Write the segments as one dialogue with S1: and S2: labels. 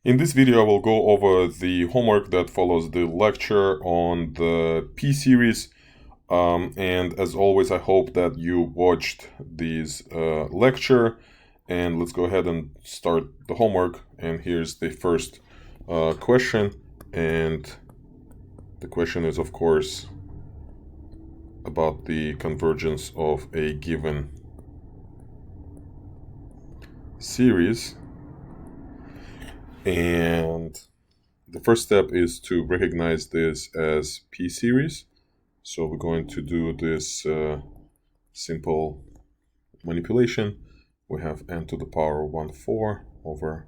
S1: In this video, I will go over the homework that follows the lecture on the P-series. And as always, I hope that you watched this lecture. And let's go ahead and start the homework. And here's the first question. And the question is, of course, about the convergence of a given series. And the first step is to recognize this as P-series. So we're going to do this simple manipulation. We have n to the power 1, 4 over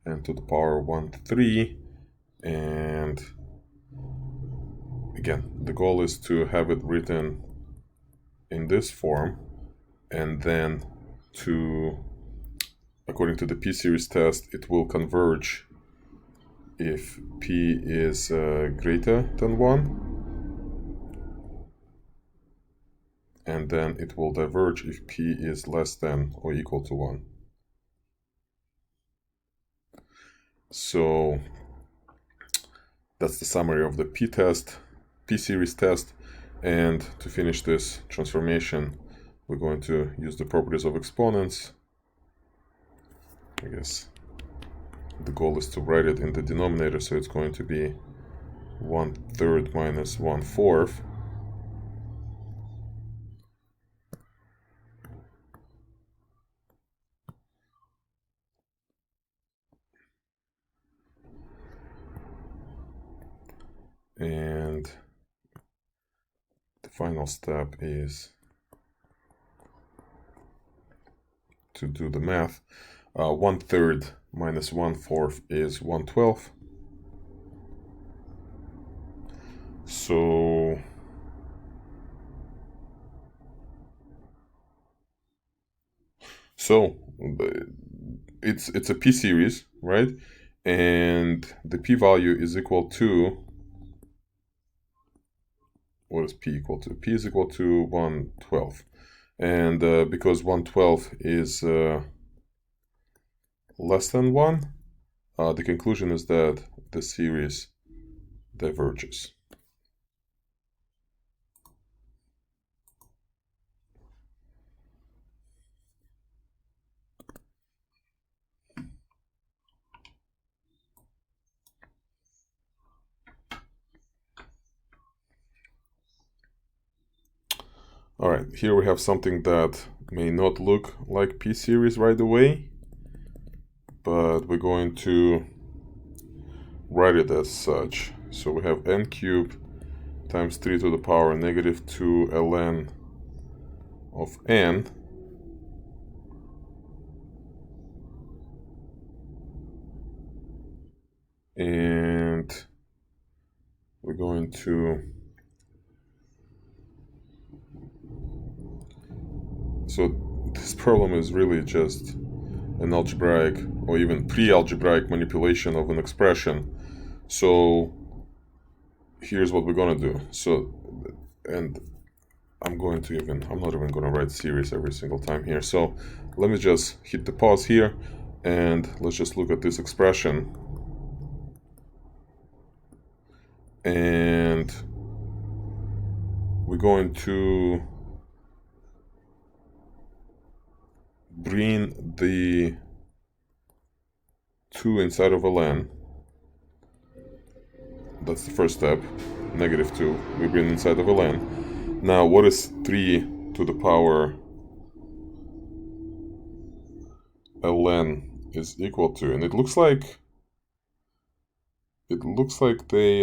S1: n to the power 1, 3. And again, the goal is to have it written in this form. And then according to the P-series test, it will converge if P is greater than 1. And then it will diverge if P is less than or equal to 1. So that's the summary of the P-series test. And to finish this transformation, we're going to use the properties of exponents. I guess the goal is to write it in the denominator, so it's going to be 1/3 minus 1/4. And the final step is to do the math. 1/3 minus 1/4 is 1/12. So it's a P-series, right? And the p-value is equal to, what is p equal to? P is equal to 1/12. And because 1/12 is less than 1, the conclusion is that the series diverges. All right, here we have something that may not look like P-series right away, but we're going to write it as such. So we have n cubed times 3 to the power negative 2 ln of n and we're going to, so this problem is really just an algebraic or even pre-algebraic manipulation of an expression. So here's what we're going to do. So, and I'm not even going to write series every single time here. So let me just hit the pause here and let's just look at this expression. And we're going to bring the 2 inside of ln. That's the first step. Negative 2 we bring inside of ln. Now what is 3 to the power ln is equal to? And it looks like they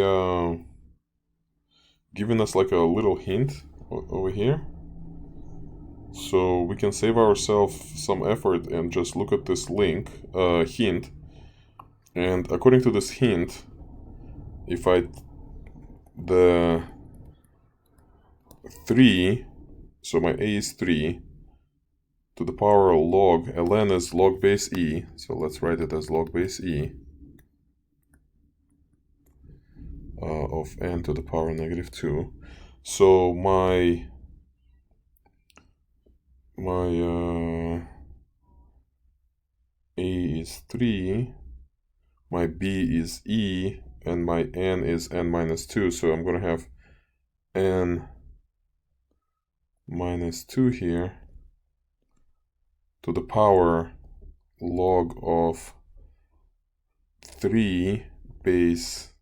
S1: given us like a little hint over here. So we can save ourselves some effort and just look at this hint. And according to this hint, if the 3, so my a is 3, to the power log, ln is log base e, so let's write it as log base e of n to the power negative 2. So my a is 3, my b is e, and my n is n minus 2, so I'm going to have n minus 2 here to the power log of 3 base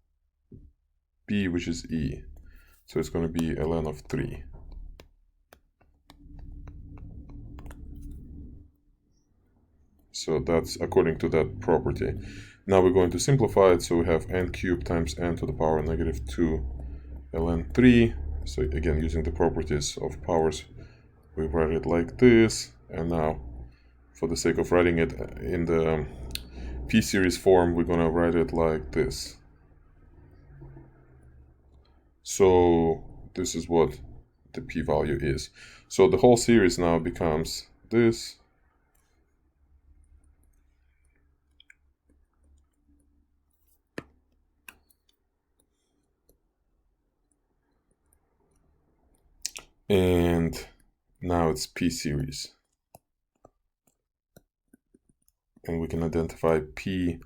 S1: b, which is e. So it's going to be ln of 3. So that's according to that property. Now we're going to simplify it, so we have n cubed times n to the power negative 2 ln 3. So again, using the properties of powers, we write it like this. And now, for the sake of writing it in the p-series form, we're going to write it like this. So this is what the p-value is. So the whole series now becomes this. And now it's p-series. And we can identify p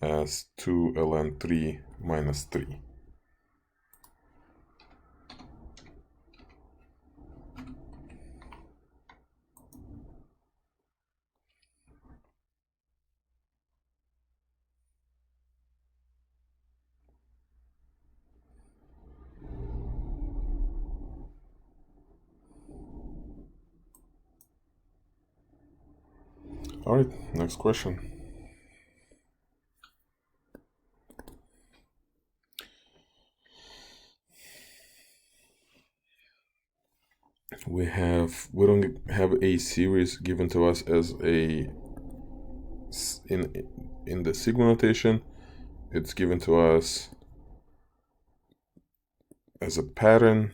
S1: as 2 ln 3 minus 3. All right, next question. We don't have a series given to us as a in the sigma notation. It's given to us as a pattern.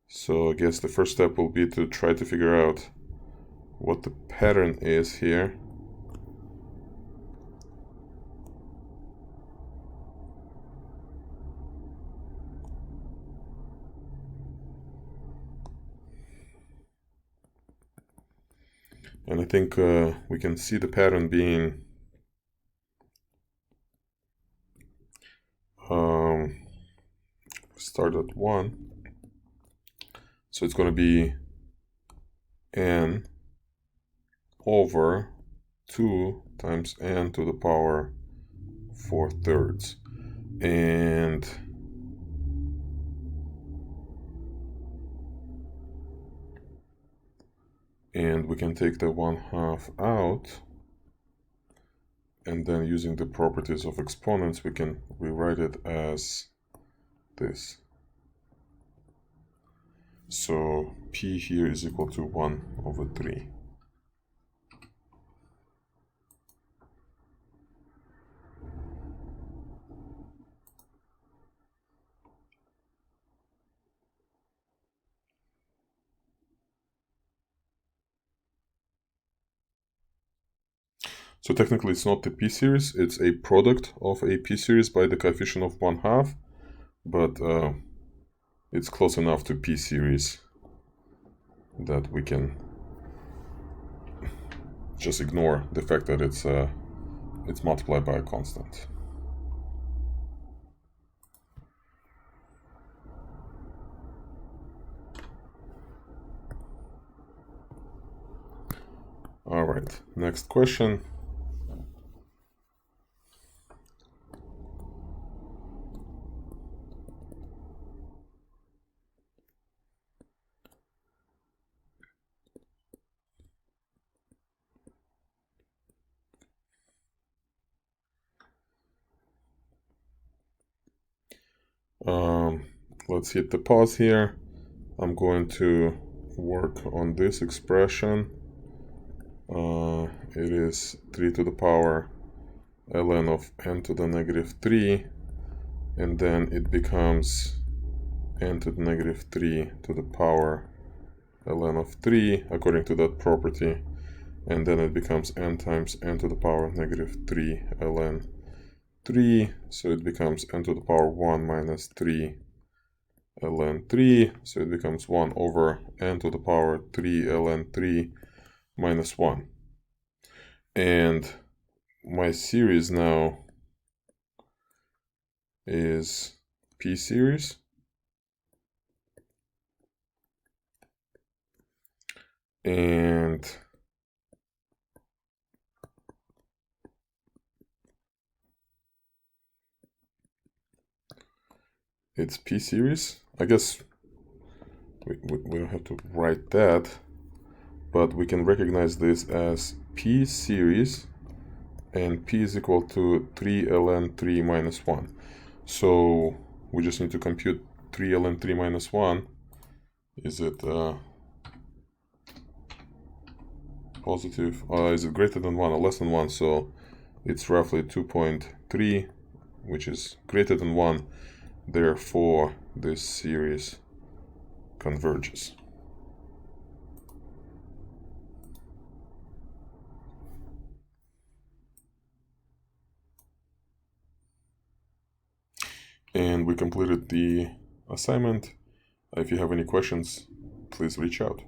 S1: So I guess the first step will be to try to figure out what the pattern is here. And I think we can see the pattern being start at 1. So it's going to be n over 2 times n to the power 4/3. And we can take the 1/2 out, and then using the properties of exponents we can rewrite it as this. So p here is equal to 1/3. So technically it's not the p-series, it's a product of a p-series by the coefficient of 1/2, but it's close enough to p-series that we can just ignore the fact that it's multiplied by a constant. All right, next question. Let's hit the pause here. I'm going to work on this expression. It is 3 to the power ln of n to the negative 3, and then it becomes n to the negative 3 to the power ln of 3 according to that property, and then it becomes n times n to the power negative 3 ln 3, so it becomes n to the power 1 minus 3 ln 3, so it becomes 1 over n to the power 3 ln 3 minus 1. And my series now is P series. And it's P series. I guess we don't have to write that, but we can recognize this as P series, and P is equal to 3 ln 3 minus 1. So we just need to compute 3 ln 3 minus 1. Is it positive? Is it greater than 1 or less than 1? So it's roughly 2.3, which is greater than 1. Therefore, this series converges. And we completed the assignment. If you have any questions, please reach out.